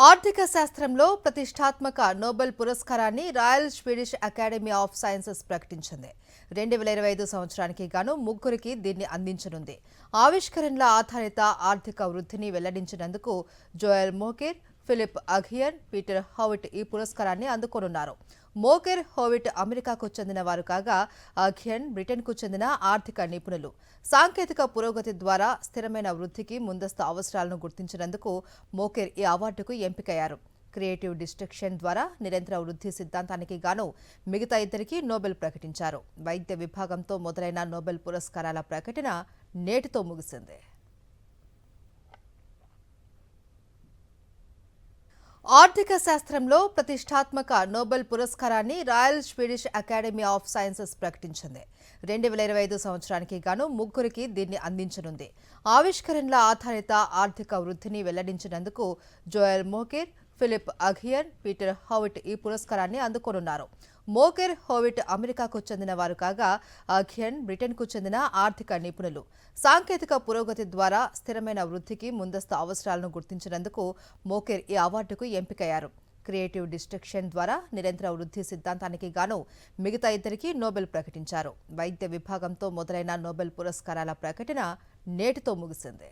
ఆర్థిక శాస్త్రంలో ప్రతిష్టాత్మక నోబెల్ పురస్కారాన్ని royal Swedish academy of sciences ప్రకటించింది. 2025 సంవత్సరానికి గాను ముగ్గురికి దీన్ని అందించనుంది. ఆవిష్కరణల ఆధారిత ఆర్థిక వృద్ధిని వెల్లడించినందుకు జోయల్ మోకెర్, ఫిలిప్ అఘియన్, పీటర్ హౌవిట్ ఈ పురస్కారాన్ని అందుకోనున్నారు. మోకెర్, హౌవిట్ అమెరికాకు చెందిన వారు కాగా అఘియన్ బ్రిటన్కు చెందిన ఆర్థిక నిపుణులు. సాంకేతిక పురోగతి ద్వారా స్థిరమైన వృద్ధికి ముందస్తు అవసరాలను గుర్తించినందుకు మోకెర్ ఈ అవార్డుకు ఎంపికయ్యారు. క్రియేటివ్ డిస్ట్రక్షన్ ద్వారా నిరంతర వృద్ధి సిద్ధాంతానికి గాను మిగతా ఇద్దరికి నోబెల్ ప్రకటించారు. వైద్య విభాగంతో మొదలైన నోబెల్ పురస్కారాల ప్రకటన నేటితో ముగిసింది. ఆర్థిక శాస్త్రంలో ప్రతిష్టాత్మక నోబెల్ పురస్కారాన్ని royal Swedish academy of sciences ప్రకటించింది. 2025 సంవత్సరానికి గాను ముగ్గురికి దీన్ని అందించనుంది. ఆవిష్కరణల ఆధారిత ఆర్థిక వృద్ధిని వెల్లడించినందుకు జోయల్ మోకెర్, ఫిలిప్ అఘియన్, పీటర్ హౌవిట్ ఈ పురస్కారాన్ని అందుకోనున్నారు. మోకెర్, హౌవిట్ అమెరికాకు చెందిన వారు కాగా అఘియన్ బ్రిటన్కు చెందిన ఆర్థిక నిపుణులు. సాంకేతిక పురోగతి ద్వారా స్థిరమైన వృద్ధికి ముందస్తు అవసరాలను గుర్తించినందుకు మోకెర్ ఈ అవార్డుకు ఎంపికయ్యారు. క్రియేటివ్ డిస్ట్రక్షన్ ద్వారా నిరంతర వృద్ధి సిద్ధాంతానికి గాను మిగతా ఇద్దరికి నోబెల్ ప్రకటించారు. వైద్య విభాగంతో మొదలైన నోబెల్ పురస్కారాల ప్రకటన నేటితో ముగిసింది.